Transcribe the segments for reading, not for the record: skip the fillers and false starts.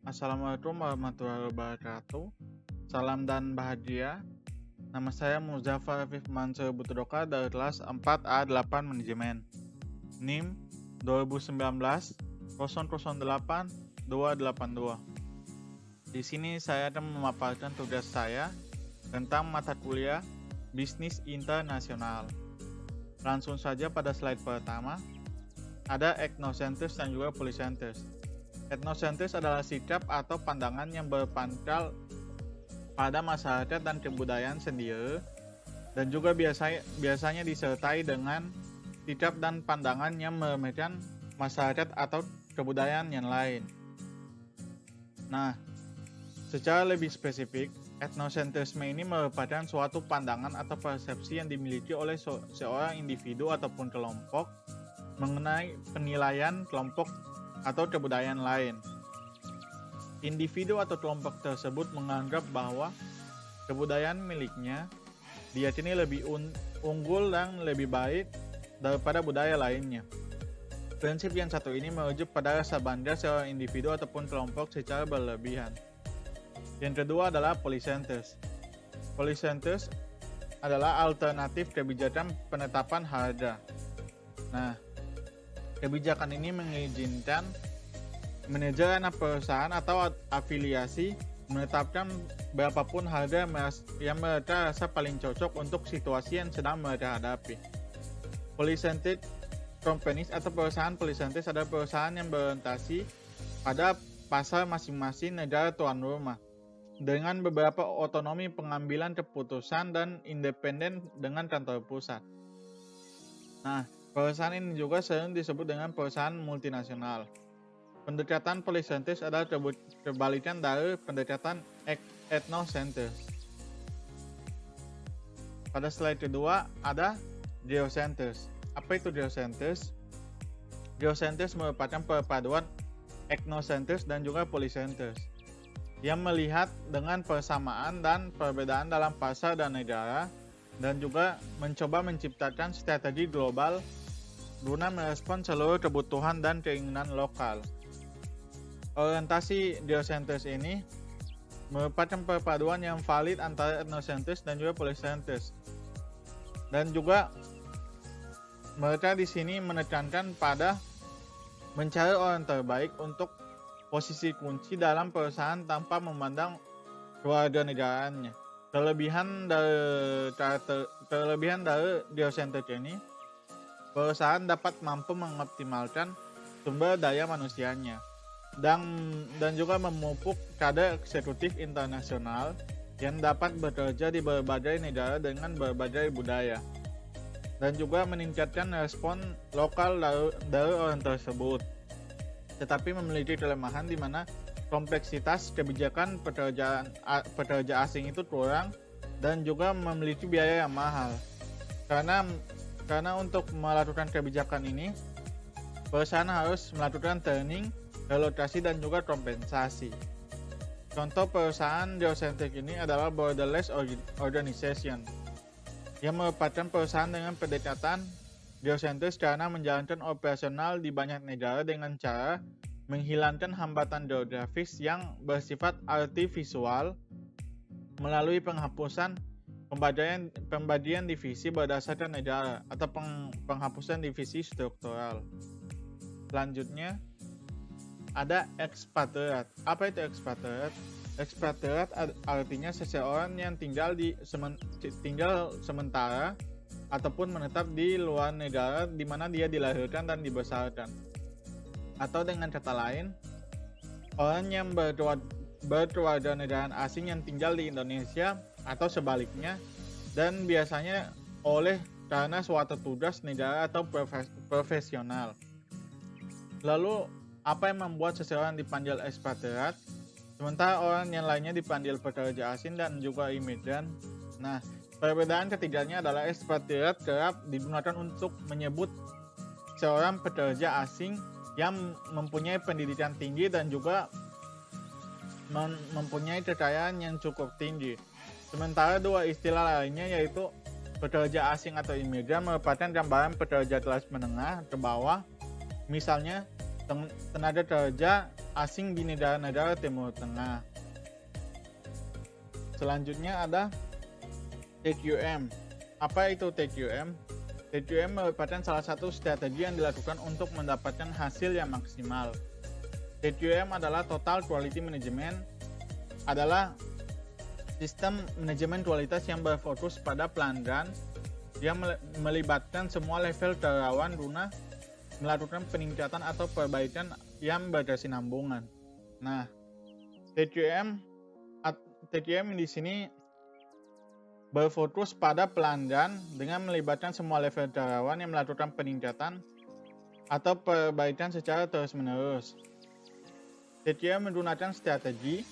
Assalamualaikum warahmatullahi wabarakatuh. Salam dan bahagia. Nama saya Muzaffar Afif Mansur Butudoka dari kelas 4A8 Manajemen. NIM 2019 008 282. Di sini saya akan memaparkan tugas saya tentang mata kuliah Bisnis Internasional. Langsung saja pada slide pertama. Ada ethnocentris dan juga polycentris. Ethnocentris adalah sikap atau pandangan yang berpangkal pada masyarakat dan kebudayaan sendiri dan juga biasanya disertai dengan sikap dan pandangan yang meremehkan masyarakat atau kebudayaan yang lain. Nah, secara lebih spesifik, ethnocentrisme ini merupakan suatu pandangan atau persepsi yang dimiliki oleh seorang individu ataupun kelompok mengenai penilaian kelompok atau kebudayaan lain. Individu atau kelompok tersebut menganggap bahwa kebudayaan miliknya diyakini lebih unggul dan lebih baik daripada budaya lainnya. Prinsip yang satu ini merujuk pada rasa bangga seorang individu ataupun kelompok secara berlebihan. Yang kedua adalah polycentris. Polycentris adalah alternatif kebijakan penetapan harga. Nah, kebijakan ini mengizinkan manajer anak perusahaan atau afiliasi menetapkan berapapun harga yang mereka rasa paling cocok untuk situasi yang sedang mereka hadapi. Polycentric companies atau perusahaan polycentris adalah perusahaan yang berorientasi pada pasar masing-masing negara tuan rumah dengan beberapa otonomi pengambilan keputusan dan independen dengan kantor pusat. Nah, perusahaan ini juga sering disebut dengan perusahaan multinasional. Pendekatan polycentris adalah kebalikan dari pendekatan ethnocentris. Pada slide kedua ada geocentris. Apa itu geocentris? Geocentris merupakan perpaduan ethnocentris dan juga polycentris yang melihat dengan persamaan dan perbedaan dalam pasar dan negara dan juga mencoba menciptakan strategi global guna merespons seluruh kebutuhan dan keinginan lokal. Orientasi geocentris ini merupakan perpaduan yang valid antara ethnocentris dan juga polycentris. Dan juga mereka di sini menekankan pada mencari orang terbaik untuk posisi kunci dalam perusahaan tanpa memandang keluarga negaraannya. Kelebihan dari geocentris ini, perusahaan dapat mampu mengoptimalkan sumber daya manusianya dan juga memupuk kader eksekutif internasional yang dapat bekerja di berbagai negara dengan berbagai budaya dan juga meningkatkan respon lokal dari orang tersebut, tetapi memiliki kelemahan di mana kompleksitas kebijakan pekerja asing itu kurang dan juga memiliki biaya yang mahal. Karena untuk melakukan kebijakan ini, perusahaan harus melakukan training, relokasi dan juga kompensasi. Contoh perusahaan geocentris ini adalah Borderless Organization yang merupakan perusahaan dengan pendekatan geocentris karena menjalankan operasional di banyak negara dengan cara menghilangkan hambatan geografis yang bersifat artifisial melalui penghapusan pembagian divisi berdasarkan negara atau penghapusan divisi struktural. Selanjutnya ada ekspatriat. Apa itu ekspatriat? Ekspatriat artinya seseorang yang tinggal sementara ataupun menetap di luar negara di mana dia dilahirkan dan dibesarkan. Atau dengan kata lain, orang yang berkeluarga negaraan asing yang tinggal di Indonesia atau sebaliknya, dan biasanya karena suatu tugas negara atau profesional. Lalu, apa yang membuat seseorang dipanggil ekspatriat, sementara orang yang lainnya dipanggil pekerja asing dan juga imigran? Nah, perbedaan ketiganya adalah ekspatriat kerap digunakan untuk menyebut seorang pekerja asing yang mempunyai pendidikan tinggi dan juga mempunyai kekayaan yang cukup tinggi. Sementara dua istilah lainnya yaitu pekerja asing atau imigran merupakan gambaran pekerja kelas menengah ke bawah, misalnya tenaga kerja asing di negara-negara Timur Tengah. Selanjutnya ada TQM. Apa itu TQM? TQM merupakan salah satu strategi yang dilakukan untuk mendapatkan hasil yang maksimal. TQM adalah Total Quality Management, adalah sistem manajemen kualitas yang berfokus pada pelanggan yang melibatkan semua level terawan guna melakukan peningkatan atau perbaikan yang berkesinambungan. Nah, TQM di sini berfokus pada pelanggan dengan melibatkan semua level terawan yang melakukan peningkatan atau perbaikan secara terus-menerus. TQM menggunakan strategi,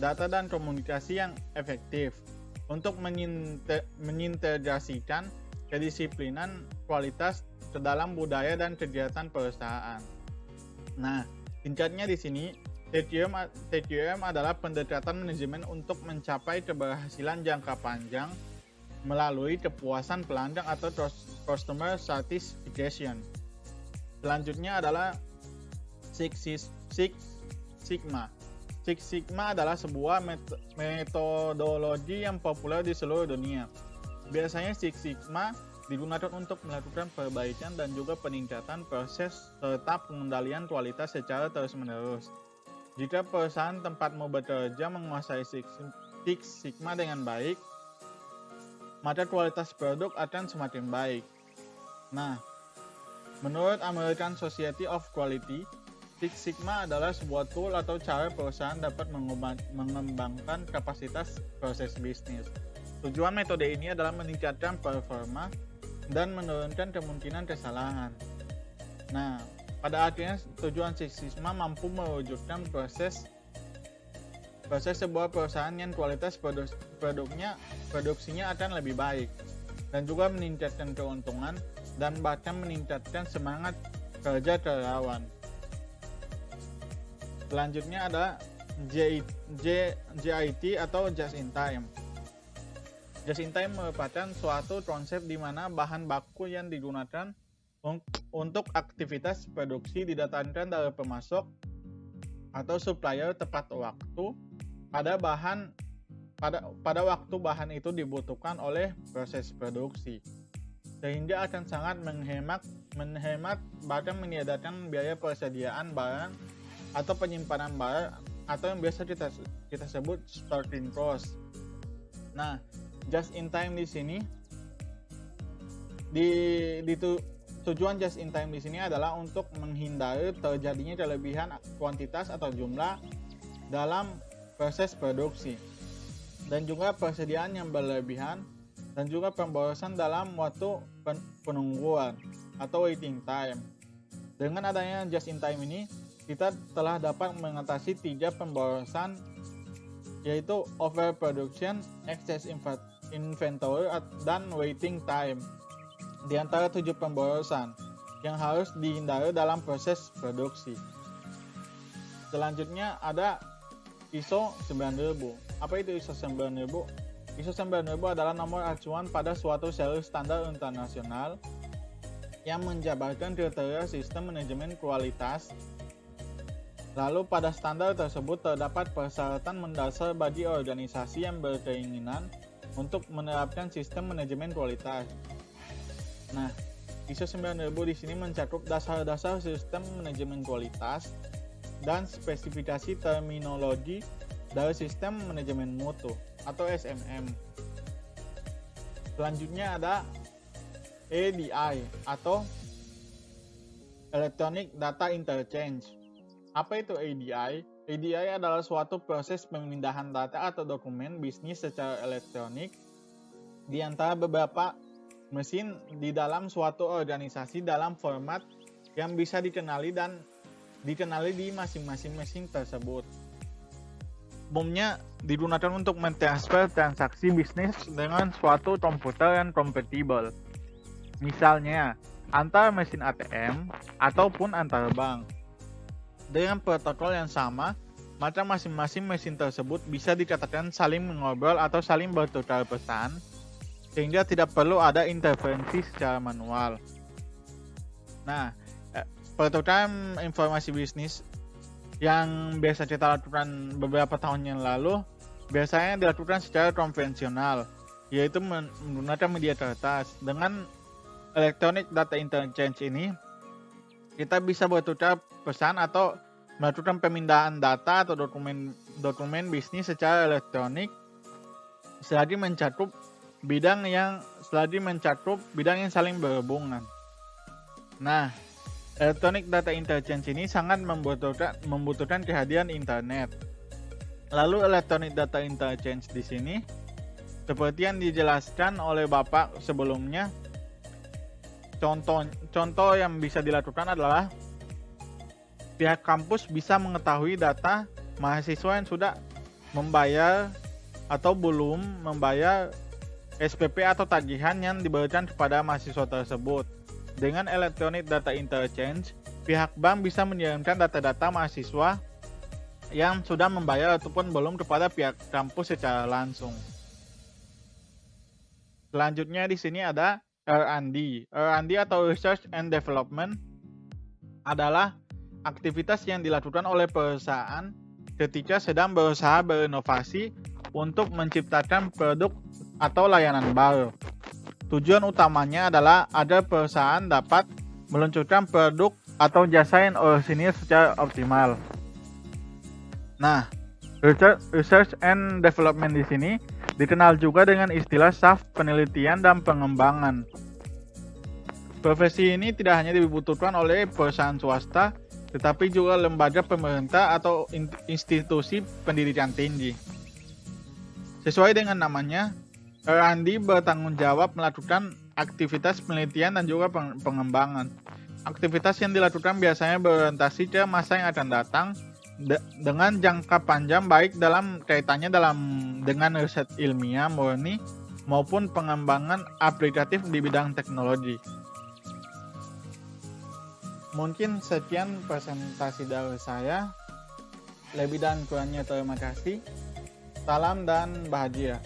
data dan komunikasi yang efektif untuk mengintegrasikan kedisiplinan kualitas ke dalam budaya dan kegiatan perusahaan. Nah, singkatnya di sini, TQM adalah pendekatan manajemen untuk mencapai keberhasilan jangka panjang melalui kepuasan pelanggan atau customer satisfaction. Selanjutnya adalah Six Sigma. Six Sigma adalah sebuah metodologi yang populer di seluruh dunia. Biasanya Six Sigma digunakan untuk melakukan perbaikan dan juga peningkatan proses serta pengendalian kualitas secara terus-menerus. Jika perusahaan tempatmu bekerja menguasai Six Sigma dengan baik, maka kualitas produk akan semakin baik. Nah, menurut American Society of Quality, Six Sigma adalah sebuah tool atau cara perusahaan dapat mengembangkan kapasitas proses bisnis. Tujuan metode ini adalah meningkatkan performa dan menurunkan kemungkinan kesalahan. Nah, pada akhirnya tujuan Six Sigma mampu mewujudkan proses sebuah perusahaan yang kualitas produksinya akan lebih baik dan juga meningkatkan keuntungan dan bahkan meningkatkan semangat kerja karyawan. Selanjutnya ada JIT atau Just in Time. Just in Time merupakan suatu konsep di mana bahan baku yang digunakan untuk aktivitas produksi didatangkan dari pemasok atau supplier tepat waktu pada waktu bahan itu dibutuhkan oleh proses produksi, sehingga akan sangat menghemat bahkan meniadakan biaya persediaan barang atau penyimpanan barang atau yang biasa kita sebut starting cost. Nah, just in time di sini tujuan just in time di sini adalah untuk menghindari terjadinya kelebihan kuantitas atau jumlah dalam proses produksi dan juga persediaan yang berlebihan dan juga pemborosan dalam waktu penungguan atau waiting time. Dengan adanya just in time ini, kita telah dapat mengatasi 3 pemborosan, yaitu overproduction, excess inventory, dan waiting time. Di antara 7 pemborosan yang harus dihindari dalam proses produksi. Selanjutnya ada ISO 9000. Apa itu ISO 9000? ISO 9000 adalah nomor acuan pada suatu seri standar internasional yang menjabarkan kriteria sistem manajemen kualitas. Lalu pada standar tersebut terdapat persyaratan mendasar bagi organisasi yang berkeinginan untuk menerapkan sistem manajemen kualitas. Nah, ISO 9000 di sini mencakup dasar-dasar sistem manajemen kualitas dan spesifikasi terminologi dari sistem manajemen mutu atau SMM. Selanjutnya ada EDI atau Electronic Data Interchange. Apa itu EDI? EDI adalah suatu proses pemindahan data atau dokumen bisnis secara elektronik di antara beberapa mesin di dalam suatu organisasi dalam format yang bisa dikenali di masing-masing mesin tersebut. Umumnya digunakan untuk mentransfer transaksi bisnis dengan suatu komputer yang kompatibel. Misalnya, antar mesin ATM ataupun antar bank. Dengan protokol yang sama, maka masing-masing mesin tersebut bisa dikatakan saling mengobrol atau saling bertukar pesan, sehingga tidak perlu ada intervensi secara manual. Nah, pertukaran informasi bisnis yang biasa kita lakukan beberapa tahun yang lalu biasanya dilakukan secara konvensional, yaitu menggunakan media kertas. Dengan electronic data interchange ini, kita bisa bertukar pesan atau melakukan pemindahan data atau dokumen bisnis secara elektronik selagi mencakup bidang yang saling berhubungan. Nah, electronic data interchange ini sangat membutuhkan kehadiran internet. Lalu electronic data interchange di sini seperti yang dijelaskan oleh Bapak sebelumnya, contoh yang bisa dilakukan adalah pihak kampus bisa mengetahui data mahasiswa yang sudah membayar atau belum membayar SPP atau tagihan yang diberikan kepada mahasiswa tersebut. Dengan electronic data interchange, pihak bank bisa mengirimkan data-data mahasiswa yang sudah membayar ataupun belum kepada pihak kampus secara langsung. Selanjutnya di sini ada R&D. R&D atau Research and Development adalah aktivitas yang dilakukan oleh perusahaan ketika sedang berusaha berinovasi untuk menciptakan produk atau layanan baru. Tujuan utamanya adalah agar perusahaan dapat meluncurkan produk atau jasa yang orisinil secara optimal. Nah, research and development di sini dikenal juga dengan istilah SAF, penelitian dan pengembangan. Profesi ini tidak hanya dibutuhkan oleh perusahaan swasta, tetapi juga lembaga pemerintah atau institusi pendidikan tinggi. Sesuai dengan namanya, R&D bertanggung jawab melakukan aktivitas penelitian dan juga pengembangan. Aktivitas yang dilakukan biasanya berorientasi ke masa yang akan datang dengan jangka panjang, baik dalam kaitannya dengan riset ilmiah murni maupun pengembangan aplikatif di bidang teknologi. Mungkin sekian presentasi dari saya. Lebih dan kurangnya terima kasih. Salam dan bahagia.